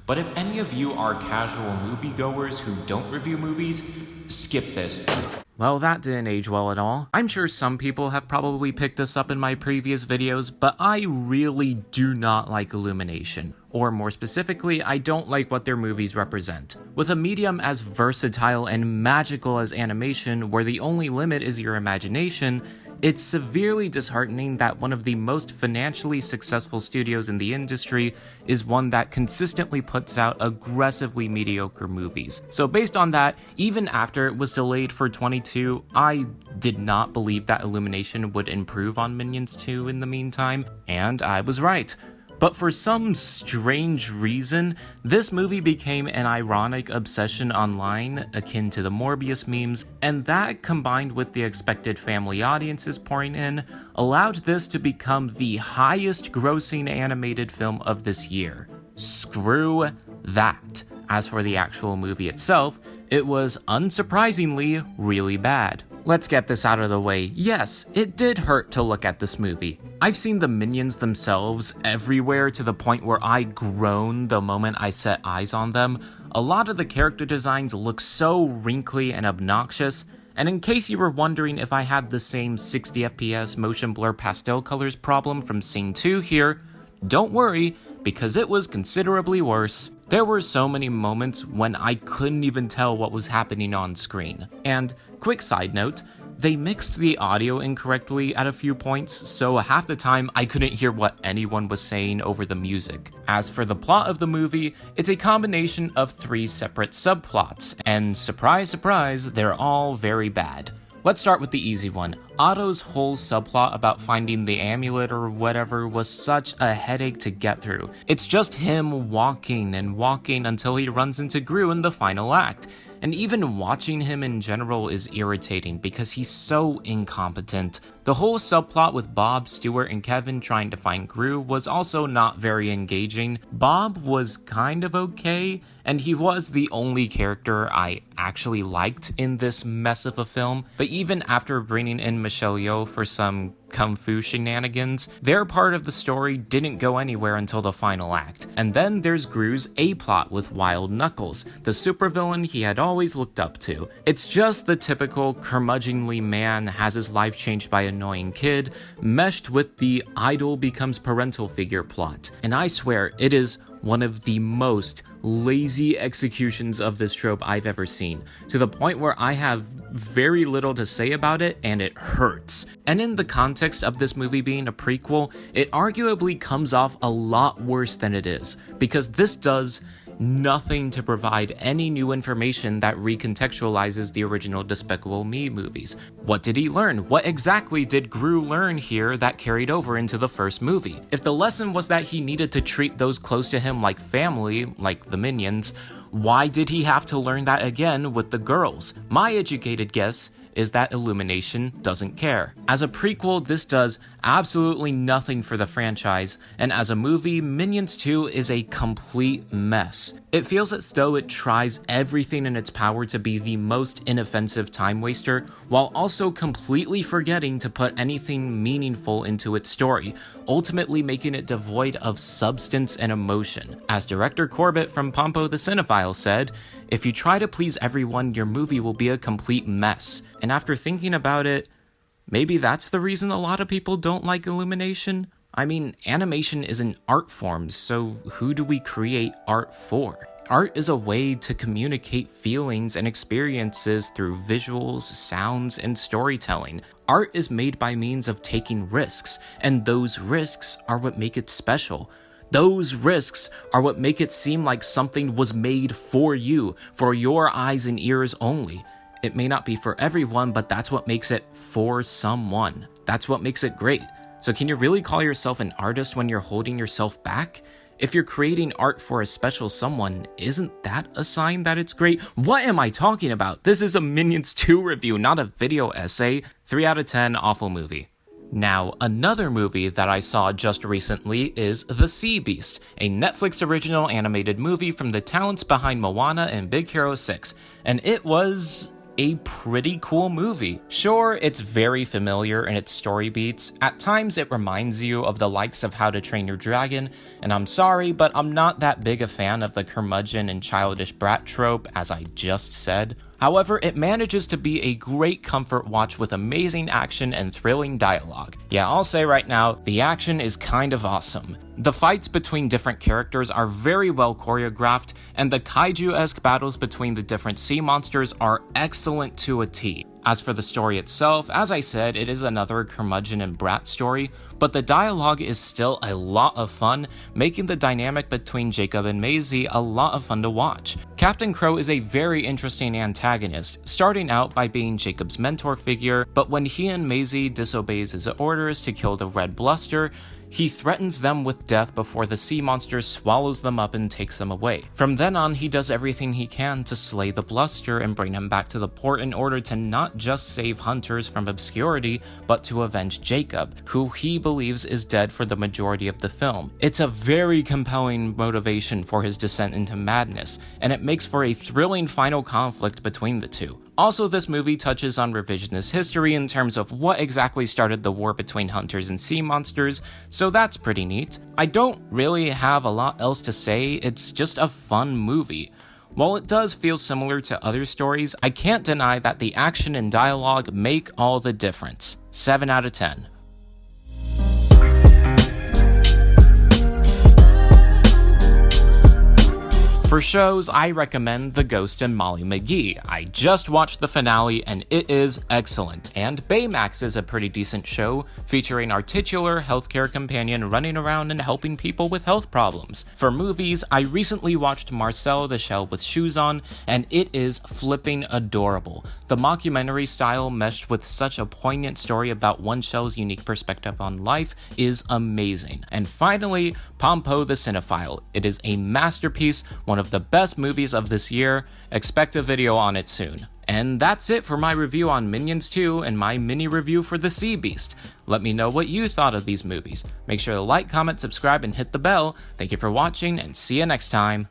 But if any of you are casual moviegoers who don't review movies, skip this. Well, that didn't age well at all. I'm sure some people have probably picked this up in my previous videos, but I really do not like Illumination. Or more specifically, I don't like what their movies represent. With a medium as versatile and magical as animation, where the only limit is your imagination, it's severely disheartening that one of the most financially successful studios in the industry is one that consistently puts out aggressively mediocre movies. So based on that, even after it was delayed for 22, I did not believe that Illumination would improve on Minions 2 in the meantime, and I was right. But for some strange reason, this movie became an ironic obsession online, akin to the Morbius memes, and that, combined with the expected family audiences pouring in, allowed this to become the highest grossing animated film of this year. Screw that. As for the actual movie itself, it was unsurprisingly really bad. Let's get this out of the way. Yes, it did hurt to look at this movie. I've seen the minions themselves everywhere to the point where I groan the moment I set eyes on them. A lot of the character designs look so wrinkly and obnoxious, and in case you were wondering if I had the same 60 FPS motion blur pastel colors problem from Sing 2 here, don't worry, because it was considerably worse. There were so many moments when I couldn't even tell what was happening on screen. And, quick side note, they mixed the audio incorrectly at a few points, so half the time I couldn't hear what anyone was saying over the music. As for the plot of the movie, it's a combination of 3 separate subplots, and surprise surprise, they're all very bad. Let's start with the easy one. Otto's whole subplot about finding the amulet or whatever was such a headache to get through. It's just him walking and walking until he runs into Gru in the final act. And even watching him in general is irritating because he's so incompetent. The whole subplot with Bob, Stuart, and Kevin trying to find Gru was also not very engaging. Bob was kind of okay, and he was the only character I actually liked in this mess of a film. But even after bringing in Michelle Yeoh for some kung fu shenanigans, their part of the story didn't go anywhere until the final act. And then there's Gru's A-plot with Wild Knuckles, the supervillain he had always looked up to. It's just the typical curmudgeonly man has his life changed by an annoying kid, meshed with the idol becomes parental figure plot. And I swear, it is one of the most lazy executions of this trope I've ever seen, to the point where I have very little to say about it and it hurts. And in the context of this movie being a prequel, it arguably comes off a lot worse than it is, because this does nothing to provide any new information that recontextualizes the original Despicable Me movies. What did he learn? What exactly did Gru learn here that carried over into the first movie? If the lesson was that he needed to treat those close to him like family, like the minions, why did he have to learn that again with the girls? My educated guess is that Illumination doesn't care. As a prequel, this does absolutely nothing for the franchise, and as a movie, Minions 2 is a complete mess. It feels as though it tries everything in its power to be the most inoffensive time waster, while also completely forgetting to put anything meaningful into its story, ultimately making it devoid of substance and emotion. As director Corbett from Pompo the Cinephile said, "If you try to please everyone, your movie will be a complete mess." And after thinking about it, maybe that's the reason a lot of people don't like Illumination? I mean, animation is an art form, so who do we create art for? Art is a way to communicate feelings and experiences through visuals, sounds, and storytelling. Art is made by means of taking risks, and those risks are what make it special. Those risks are what make it seem like something was made for you, for your eyes and ears only. It may not be for everyone, but that's what makes it for someone. That's what makes it great. So can you really call yourself an artist when you're holding yourself back? If you're creating art for a special someone, isn't that a sign that it's great? What am I talking about? This is a Minions 2 review, not a video essay. 3 out of 10, awful movie. Now, another movie that I saw just recently is The Sea Beast, a Netflix original animated movie from the talents behind Moana and Big Hero 6, and it was a pretty cool movie. Sure, it's very familiar in its story beats. At times it reminds you of the likes of How to Train Your Dragon, and I'm sorry, but I'm not that big a fan of the curmudgeon and childish brat trope, as I just said. However, it manages to be a great comfort watch with amazing action and thrilling dialogue. Yeah, I'll say right now, the action is kind of awesome. The fights between different characters are very well choreographed, and the kaiju-esque battles between the different sea monsters are excellent to a T. As for the story itself, as I said, it is another curmudgeon and brat story, but the dialogue is still a lot of fun, making the dynamic between Jacob and Maisie a lot of fun to watch. Captain Crow is a very interesting antagonist, starting out by being Jacob's mentor figure, but when he and Maisie disobeys his orders to kill the Red Bluster, he threatens them with death before the sea monster swallows them up and takes them away. From then on, he does everything he can to slay the Bluster and bring him back to the port in order to not just save hunters from obscurity, but to avenge Jacob, who he believes is dead for the majority of the film. It's a very compelling motivation for his descent into madness, and it makes for a thrilling final conflict between the two. Also, this movie touches on revisionist history in terms of what exactly started the war between hunters and sea monsters, so that's pretty neat. I don't really have a lot else to say, it's just a fun movie. While it does feel similar to other stories, I can't deny that the action and dialogue make all the difference. 7 out of 10. For shows, I recommend The Ghost and Molly McGee. I just watched the finale and it is excellent. And Baymax is a pretty decent show, featuring our titular healthcare companion running around and helping people with health problems. For movies, I recently watched Marcel the Shell with Shoes On, and it is flipping adorable. The mockumentary style meshed with such a poignant story about one shell's unique perspective on life is amazing. And finally, Pompo the Cinephile. It is a masterpiece, one of the best movies of this year. Expect a video on it soon. And that's it for my review on Minions 2 and my mini review for The Sea Beast. Let me know what you thought of these movies. Make sure to like, comment, subscribe, and hit the bell. Thank you for watching, and see you next time.